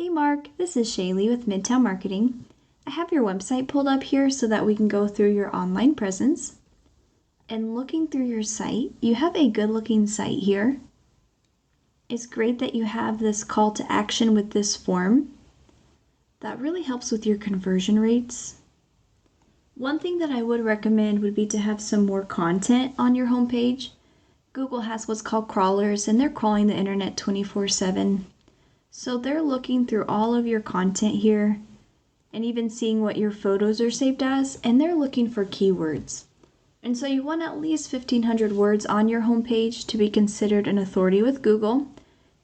Hey Mark, this is Shaelee with Midtown Marketing. I have your website pulled up here so that we can go through your online presence. And looking through your site, you have a good looking site here. It's great that you have this call to action with this form. That really helps with your conversion rates. One thing that I would recommend would be to have some more content on your homepage. Google has what's called crawlers, and they're crawling the internet 24/7. So they're looking through all of your content here and even seeing what your photos are saved as, and they're looking for keywords. And so you want at least 1,500 words on your homepage to be considered an authority with Google,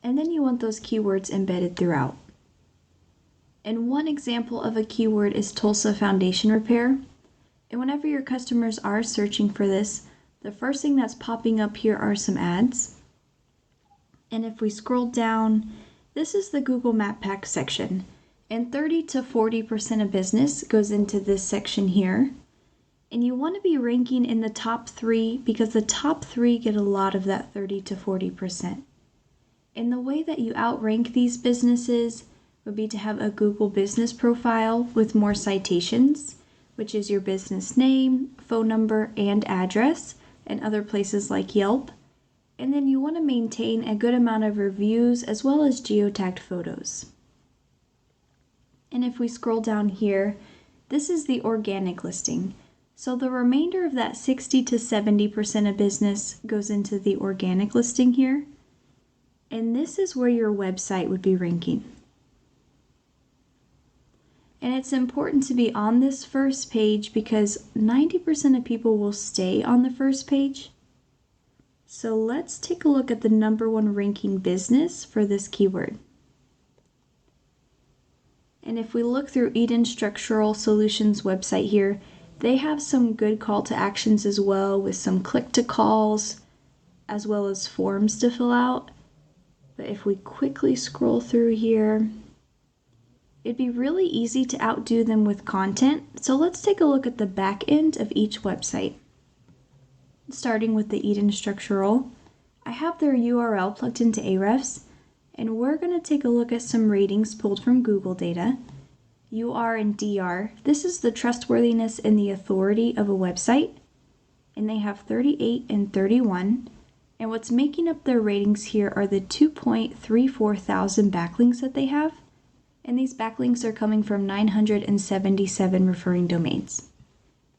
and then you want those keywords embedded throughout. And one example of a keyword is Tulsa Foundation Repair. And whenever your customers are searching for this, the first thing that's popping up here are some ads. And if we scroll down, this is the Google Map Pack section. And 30 to 40% of business goes into this section here. And you want to be ranking in the top 3 because the top 3 get a lot of that 30 to 40%. And the way that you outrank these businesses would be to have a Google business profile with more citations, which is your business name, phone number, and address, and other places like Yelp. And then you want to maintain a good amount of reviews as well as geotagged photos. And if we scroll down here, this is the organic listing. So the remainder of that 60 to 70% of business goes into the organic listing here. And this is where your website would be ranking. And it's important to be on this first page because 90% of people will stay on the first page. So let's take a look at the #1 ranking business for this keyword. And if we look through Eden Structural Solutions website here, they have some good call to actions as well with some click to calls as well as forms to fill out. But if we quickly scroll through here, it'd be really easy to outdo them with content. So let's take a look at the back end of each website. Starting with the Eden Structural, I have their URL plugged into Ahrefs, and we're going to take a look at some ratings pulled from Google data. UR and DR, this is the trustworthiness and the authority of a website, and they have 38 and 31. And what's making up their ratings here are the 2.34 thousand backlinks that they have. And these backlinks are coming from 977 referring domains.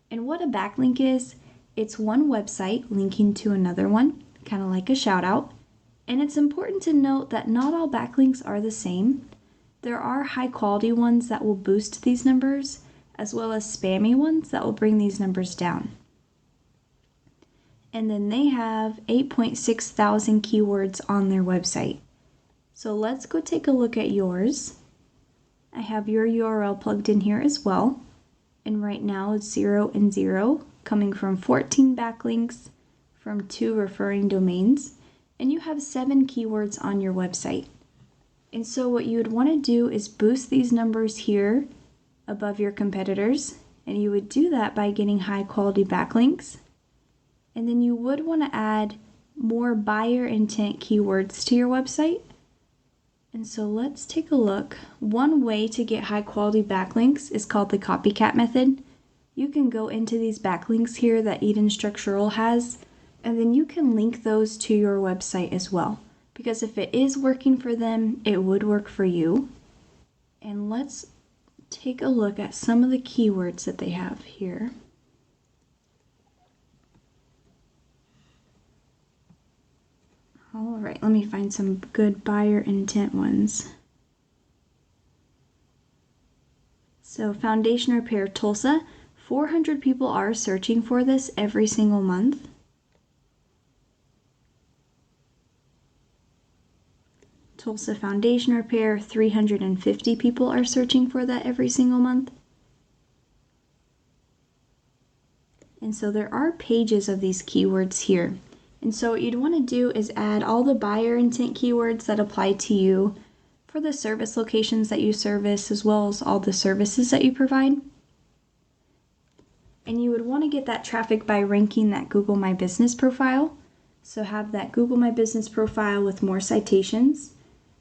And what a backlink is, it's one website linking to another one, kind of like a shout out. And it's important to note that not all backlinks are the same. There are high quality ones that will boost these numbers, as well as spammy ones that will bring these numbers down. And then they have 8.6 thousand keywords on their website. So let's go take a look at yours. I have your URL plugged in here as well. And right now it's 0 and 0, coming from 14 backlinks from 2 referring domains. And you have 7 keywords on your website. And so what you would want to do is boost these numbers here above your competitors. And you would do that by getting high quality backlinks. And then you would want to add more buyer intent keywords to your website. And so let's take a look. One way to get high quality backlinks is called the copycat method. You can go into these backlinks here that Eden Structural has, and then you can link those to your website as well. Because if it is working for them, it would work for you. And let's take a look at some of the keywords that they have here. All right, let me find some good buyer intent ones. So Foundation Repair Tulsa, 400 people are searching for this every single month. Tulsa Foundation Repair, 350 people are searching for that every single month. And so there are pages of these keywords here. And so what you'd want to do is add all the buyer intent keywords that apply to you for the service locations that you service, as well as all the services that you provide. And you would want to get that traffic by ranking that Google My Business profile. So have that Google My Business profile with more citations.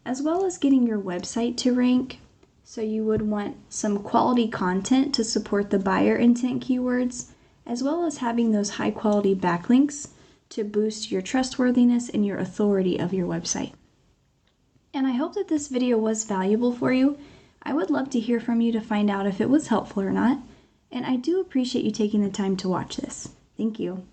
as well as getting your website to rank. So you would want some quality content to support the buyer intent keywords, as well as having those high quality backlinks to boost your trustworthiness and your authority of your website. And I hope that this video was valuable for you. I would love to hear from you to find out if it was helpful or not. And I do appreciate you taking the time to watch this. Thank you.